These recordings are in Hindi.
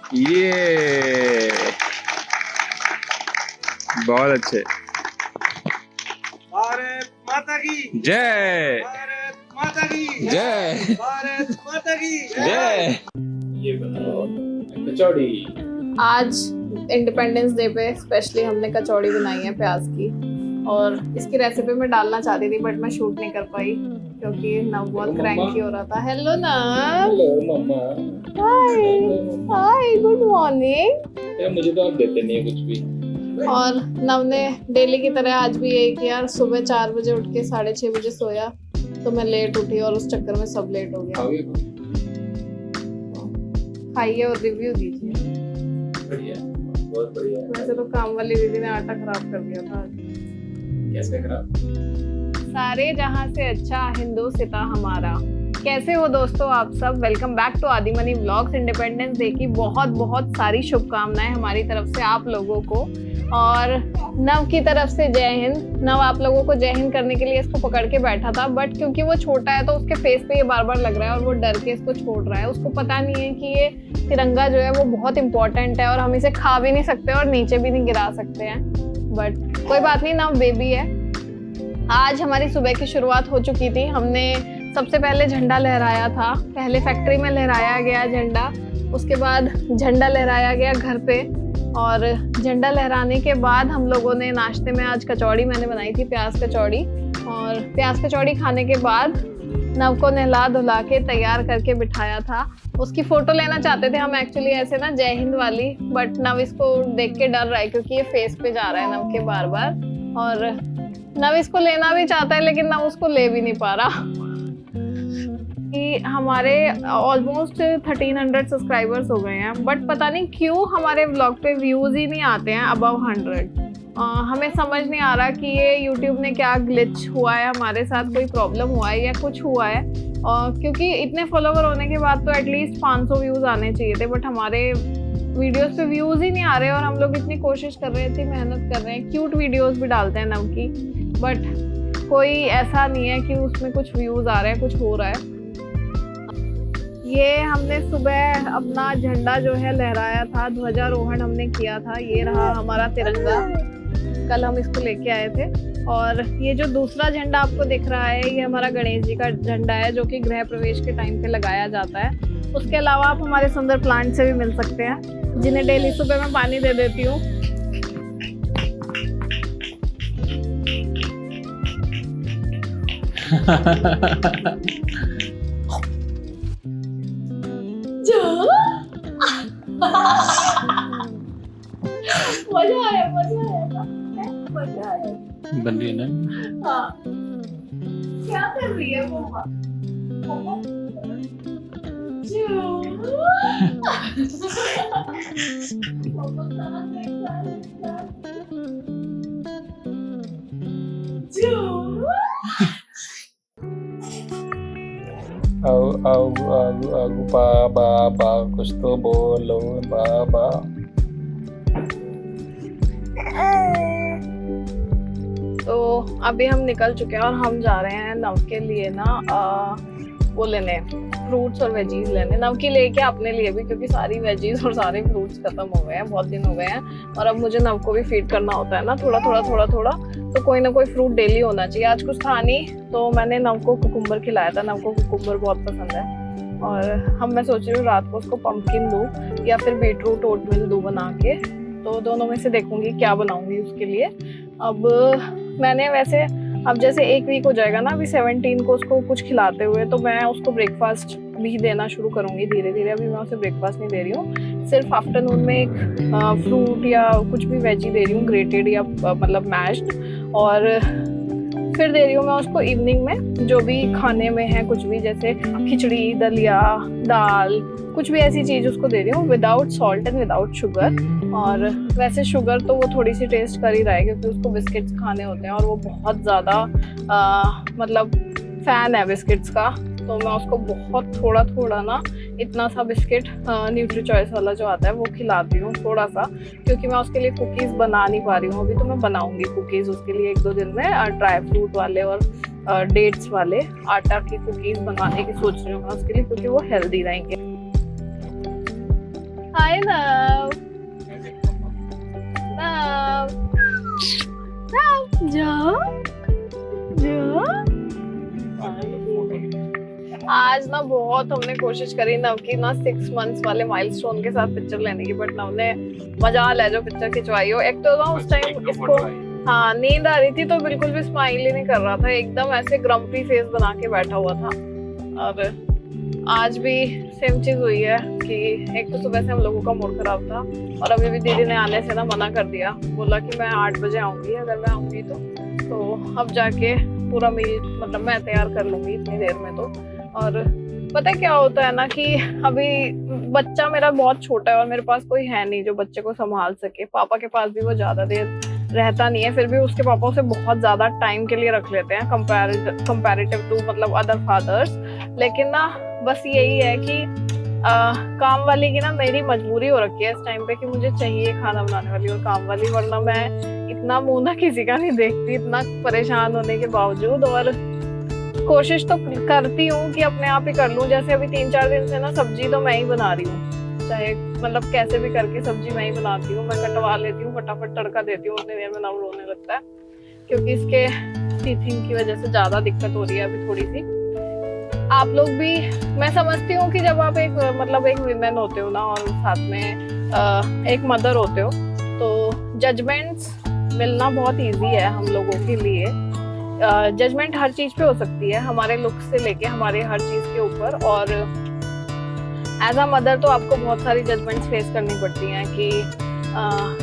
ये बहुत अच्छे। भारत माता की जय, भारत माता की जय, भारत माता की जय। ये बनाओ कचौड़ी। आज इंडिपेंडेंस डे पे स्पेशली हमने कचौड़ी बनाई है प्याज की, और इसकी रेसिपी मैं डालना चाहती थी बट मैं शूट नहीं कर पाई क्योंकि नव बहुत क्रैंकी हो रहा था। हेलो नव। हेलो मम्मा। हाय हाय, गुड मॉर्निंग। यार मुझे तो आप देते नहीं है कुछ भी। और नव ने डेली की तरह आज भी यही किया, सुबह 4 बजे उठ के 6:30 बजे सोया, तो मैं लेट उठी और उस चक्कर में सब लेट हो गया। खाइए और रिव्यू दीजिए। बढ़िया, बहुत बढ़िया। वैसे तो काम वाली दीदी ने आटा खराब कर दिया था आज। कैसे खराब? सारे जहां से अच्छा हिंदुस्तान हमारा। कैसे हो दोस्तों आप सब? वेलकम बैक टू आदिमनी व्लॉग्स। इंडिपेंडेंस डे की बहुत बहुत सारी शुभकामनाएं हमारी तरफ से आप लोगों को, और नव की तरफ से जय हिंद। नव आप लोगों को जय हिंद करने के लिए इसको पकड़ के बैठा था, बट क्योंकि वो छोटा है तो उसके फेस पे ये बार बार लग रहा है और वो डर के इसको छोड़ रहा है। उसको पता नहीं है कि ये तिरंगा जो है वो बहुत इंपॉर्टेंट है और हम इसे खा भी नहीं सकते और नीचे भी नहीं गिरा सकते हैं, बट कोई बात नहीं, नव बेबी है। आज हमारी सुबह की शुरुआत हो चुकी थी। हमने सबसे पहले झंडा लहराया था। पहले फैक्ट्री में लहराया गया झंडा, उसके बाद झंडा लहराया गया घर पे, और झंडा लहराने के बाद हम लोगों ने नाश्ते में आज कचौड़ी मैंने बनाई थी, प्याज कचौड़ी। और प्याज कचौड़ी खाने के बाद नव को नहला धुला के तैयार करके बिठाया था। उसकी फोटो लेना चाहते थे हम एक्चुअली ऐसे ना जय हिंद वाली, बट नव इसको देख के डर रहा है क्योंकि ये फेस पे जा रहा है नव के बार बार, और नव इसको लेना भी चाहता है लेकिन नव उसको ले भी नहीं पा रहा। कि हमारे ऑलमोस्ट 1300 सब्सक्राइबर्स हो गए हैं, बट पता नहीं क्यों हमारे व्लॉग पे व्यूज ही नहीं आते हैं अबव 100। हमें समझ नहीं आ रहा कि ये यूट्यूब ने क्या ग्लिच हुआ है, हमारे साथ कोई प्रॉब्लम हुआ है या कुछ हुआ है, क्योंकि इतने फॉलोवर होने के बाद तो एटलीस्ट 500 व्यूज आने चाहिए थे, बट हमारे वीडियोस पे व्यूज ही नहीं आ रहे। और हम लोग इतनी कोशिश कर रहे थे, मेहनत कर रहे हैं, क्यूट वीडियोस भी डालते हैं नव की, बट कोई ऐसा नहीं है कि उसमें कुछ व्यूज आ रहे हैं, कुछ हो रहा है। ये हमने सुबह अपना झंडा जो है लहराया था, ध्वजारोहण हमने किया था। ये रहा हमारा तिरंगा, कल हम इसको लेके आए थे। और ये जो दूसरा झंडा आपको दिख रहा है, ये हमारा गणेश जी का झंडा है जो कि गृह प्रवेश के टाइम पे लगाया जाता है। उसके अलावा आप हमारे सुंदर प्लांट से भी मिल सकते हैं, जिन्हें डेली सुबह मैं पानी दे देती हूँ। मजा आया, मजा आया। बन रही है ना? हाँ। क्या कर रही है वो? बाबा कुछ तो बोलो बाबा। तो अभी हम निकल चुके हैं और हम जा रहे हैं नव के लिए ना वो लेने, फ्रूट्स और वेजीज लेने। नव के लिए क्या, अपने लिए भी, क्योंकि सारी वेजीज और सारे फ्रूट्स खत्म हो गए हैं, बहुत दिन हो गए हैं। और अब मुझे नव को भी फीड करना होता है ना, थोड़ा थोड़ा, तो कोई ना कोई फ्रूट डेली होना चाहिए। आज कुछ था नहीं तो मैंने नव को कुकुम्बर खिलाया था। नव को कुकुम्बर बहुत पसंद है, और मैं सोच रही हूँ रात को उसको पम्पकिन दूँ या फिर बीटरूट ओटमील दूँ बना के, तो दोनों में से देखूंगी क्या बनाऊंगी उसके लिए। अब मैंने वैसे अब जैसे 1 वीक हो जाएगा ना अभी 17 को उसको कुछ खिलाते हुए, तो मैं उसको ब्रेकफास्ट भी देना शुरू करूंगी धीरे धीरे। अभी मैं उसे ब्रेकफास्ट नहीं दे रही हूँ, सिर्फ आफ्टरनून में एक फ्रूट या कुछ भी वेजी दे रही हूँ, ग्रेटेड या मतलब मैश्ड, और फिर दे रही हूँ मैं उसको इवनिंग में जो भी खाने में है, कुछ भी जैसे खिचड़ी, दलिया, दाल, कुछ भी ऐसी चीज़ उसको दे रही हूँ without salt and without sugar. और वैसे शुगर तो वो थोड़ी सी टेस्ट कर ही रहा है क्योंकि उसको बिस्किट्स खाने होते हैं और वो बहुत ज़्यादा मतलब फ़ैन है बिस्किट्स का, तो मैं उसको बहुत थोड़ा ना इतना सा बिस्किट न्यूट्री चॉइस वाला जो आता है वो खिलाती हूँ थोड़ा सा, क्योंकि मैं उसके लिए कुकीज़ बना नहीं पा रही हूँ अभी। तो मैं बनाऊँगी कुकीज़ उसके लिए 1-2 दिन में, ड्राई फ्रूट वाले और डेट्स वाले आटा की कुकीज़ बनाने की सोच रही हूँ मैं उसके लिए, क्योंकि वो हेल्दी रहेंगे। हाय नव। जाओ जाओ। आज ना बहुत हमने कोशिश करी नव की ना 6 मंथ्स वाले माइलस्टोन के साथ पिक्चर लेने की, बट नव ने मजा ले जो पिक्चर खिंचवाई हो। एक तो ना उस टाइम इसको हाँ नींद आ रही थी तो बिल्कुल भी स्माइल ही नहीं कर रहा था, एकदम ऐसे ग्रम्पी फेस बना के बैठा हुआ था। और आज भी सेम चीज हुई है कि एक तो सुबह से हम लोगों का मूड खराब था और अभी भी दीदी ने आने से ना मना कर दिया, बोला कि मैं 8 बजे आऊंगी, अगर मैं आऊंगी तो अब जाके पूरा मील मतलब मैं तैयार कर लूंगी इतनी देर में। तो और पता है क्या होता है ना कि अभी बच्चा मेरा बहुत छोटा है और मेरे पास कोई है नहीं जो बच्चे को संभाल सके। पापा के पास भी वो ज्यादा देर रहता नहीं है, फिर भी उसके पापा उसे बहुत ज्यादा टाइम के लिए रख लेते हैं कंपैरेटिव टू मतलब अदर फादर्स। लेकिन ना बस यही है कि काम वाली की ना मेरी मजबूरी हो रखी है इस टाइम पे कि मुझे चाहिए खाना बनाने वाली और काम वाली, वरना मैं इतना मुंह ना किसी का नहीं देखती इतना परेशान होने के बावजूद। और कोशिश तो करती हूँ कि अपने आप ही कर लूँ। जैसे अभी 3-4 दिन से ना सब्जी तो मैं ही बना रही हूँ, चाहे मतलब कैसे भी करके सब्जी मैं ही बनाती हूँ, मैं कटवा लेती हूँ, फटाफट तड़का देती हूँ, उतनी देर में नव रोने लगता है क्योंकि इसके टीथिंग की वजह से ज्यादा दिक्कत हो रही है अभी थोड़ी सी। आप लोग भी, मैं समझती हूँ कि जब आप एक मतलब एक विमेन होते हो ना और साथ में एक मदर होते हो तो जजमेंट्स मिलना बहुत इजी है हम लोगों के लिए। जजमेंट हर चीज पे हो सकती है, हमारे लुक से लेके हमारे हर चीज के ऊपर। और एज अ मदर तो आपको बहुत सारी जजमेंट्स फेस करनी पड़ती हैं कि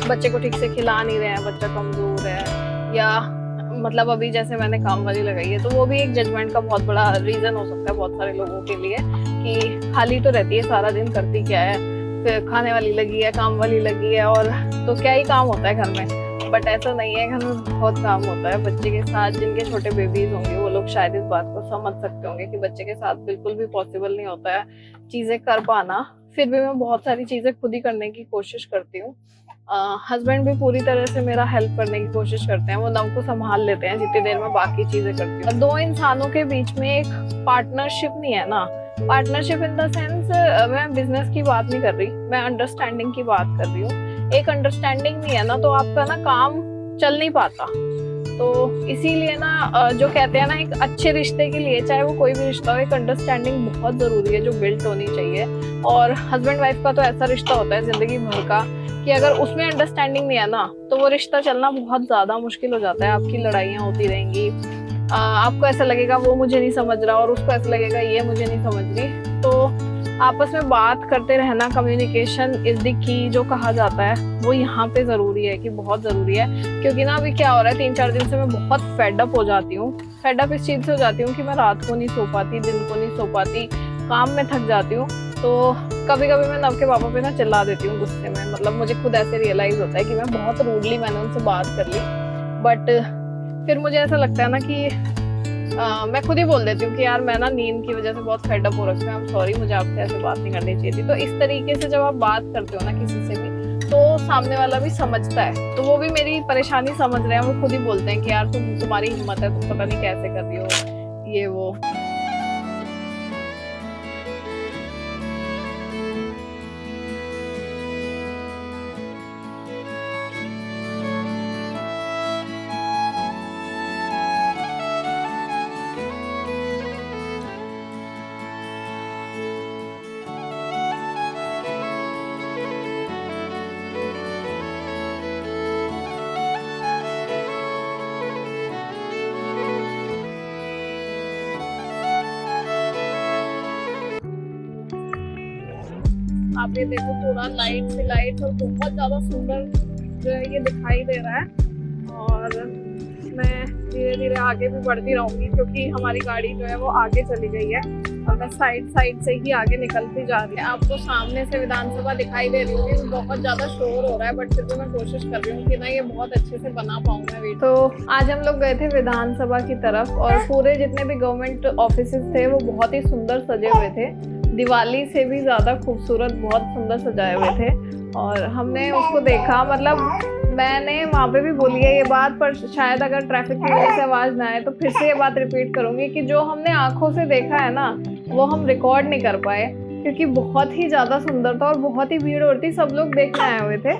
बच्चे को ठीक से खिला नहीं रहे हैं, बच्चा कमजोर है, या मतलब अभी जैसे मैंने काम वाली लगाई है तो वो भी एक जजमेंट का बहुत बड़ा रीजन हो सकता है बहुत सारे लोगों के लिए कि खाली तो रहती है सारा दिन, करती क्या है, फिर खाने वाली लगी है, काम वाली लगी है, और तो क्या ही काम होता है घर में। बट ऐसा नहीं है, घर में बहुत काम होता है बच्चे के साथ। जिनके छोटे बेबीज होंगे वो लोग शायद इस बात को समझ सकते होंगे कि बच्चे के साथ बिल्कुल भी पॉसिबल नहीं होता है चीजें कर पाना। फिर भी मैं बहुत सारी चीजें खुद ही करने की कोशिश करती हूँ। हस्बैंड भी पूरी तरह से मेरा हेल्प करने की कोशिश करते हैं, वो नव को संभाल लेते हैं जितनी देर में बाकी चीजें करती हूँ। दो इंसानों के बीच में एक पार्टनरशिप नहीं है ना, पार्टनरशिप इन द सेंस मैं बिजनेस की बात नहीं कर रही, मैं अंडरस्टैंडिंग की बात कर रही हूँ। एक अंडरस्टैंडिंग नहीं है ना तो आपका ना काम चल नहीं पाता। तो इसीलिए ना जो कहते हैं ना एक अच्छे रिश्ते के लिए, चाहे वो कोई भी रिश्ता हो, एक अंडरस्टैंडिंग बहुत जरूरी है जो बिल्ट होनी चाहिए। और हस्बैंड वाइफ का तो ऐसा रिश्ता होता है जिंदगी भर का कि अगर उसमें अंडरस्टैंडिंग नहीं है ना तो वो रिश्ता चलना बहुत ज्यादा मुश्किल हो जाता है। आपकी लड़ाइयाँ होती रहेंगी, आपको ऐसा लगेगा वो मुझे नहीं समझ रहा और उसको ऐसा लगेगा ये मुझे नहीं समझ रही। तो आपस में बात करते रहना, कम्युनिकेशन इज द की जो कहा जाता है, वो यहाँ पे जरूरी है कि बहुत जरूरी है। क्योंकि ना अभी क्या हो रहा है, 3-4 दिन से मैं बहुत फेडअप हो जाती हूँ। फेडअप इस चीज से हो जाती हूँ कि मैं रात को नहीं सो पाती, दिन को नहीं सो पाती, काम में थक जाती हूँ। तो कभी कभी मैं नव के पापा पे ना चिल्ला देती हूँ गुस्से में, मतलब मुझे खुद ऐसे रियलाइज होता है कि मैं बहुत रूडली मैंने उनसे बात कर ली। बट फिर मुझे ऐसा लगता है ना कि मैं खुद ही बोल देती हूँ कि यार मैं ना नींद की वजह से बहुत फेडअप हो रखा है, आई एम सॉरी, मुझे आपसे ऐसे बात नहीं करनी चाहिए थी। तो इस तरीके से जब आप बात करते हो ना किसी से भी तो सामने वाला भी समझता है, तो वो भी मेरी परेशानी समझ रहे हैं, वो खुद ही बोलते हैं कि यार तुम्हारी हिम्मत है, तुम पता नहीं कैसे कर रही हो ये वो। आप ये देखो पूरा लाइट से लाइट और बहुत ज्यादा सुंदर जो है ये दिखाई दे रहा है। और मैं धीरे धीरे आगे भी बढ़ती रहूंगी क्योंकि हमारी गाड़ी जो है वो आगे चली गई है और मैं साइड से ही आगे निकलती जा रही है। आपको सामने से विधानसभा दिखाई दे रही होगी, बहुत ज्यादा शोर हो रहा है, बट फिर भी मैं कोशिश कर रही हूँ कि ना ये बहुत अच्छे से बना पाऊँ मैं वीडियो। तो आज हम लोग गए थे विधानसभा की तरफ और पूरे जितने भी गवर्नमेंट ऑफिसेज थे वो बहुत ही सुंदर सजे हुए थे, दिवाली से भी ज्यादा खूबसूरत, बहुत सुंदर सजाए हुए थे। और हमने उसको देखा, मतलब मैंने वहाँ पे भी बोली है ये बात, पर शायद अगर ट्रैफिक की वजह से आवाज ना आए तो फिर से ये बात रिपीट करूंगी कि जो हमने आंखों से देखा है ना वो हम रिकॉर्ड नहीं कर पाए। क्योंकि बहुत ही ज़्यादा सुंदर था और बहुत ही भीड़ हो रही थी, सब लोग देखने आए हुए थे।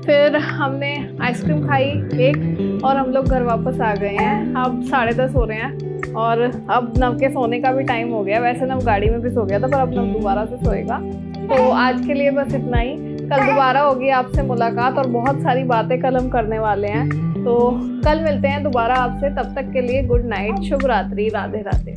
फिर हमने आइसक्रीम खाई एक और हम लोग घर वापस आ गए हैं। अब 10:30 हो रहे हैं और अब नव के सोने का भी टाइम हो गया। वैसे नव गाड़ी में भी सो गया था पर अब नव दोबारा से सोएगा। तो आज के लिए बस इतना ही। कल दोबारा होगी आपसे मुलाकात और बहुत सारी बातें कल हम करने वाले हैं। तो कल मिलते हैं दोबारा आपसे, तब तक के लिए गुड नाइट, शुभ रात्रि, राधे राधे।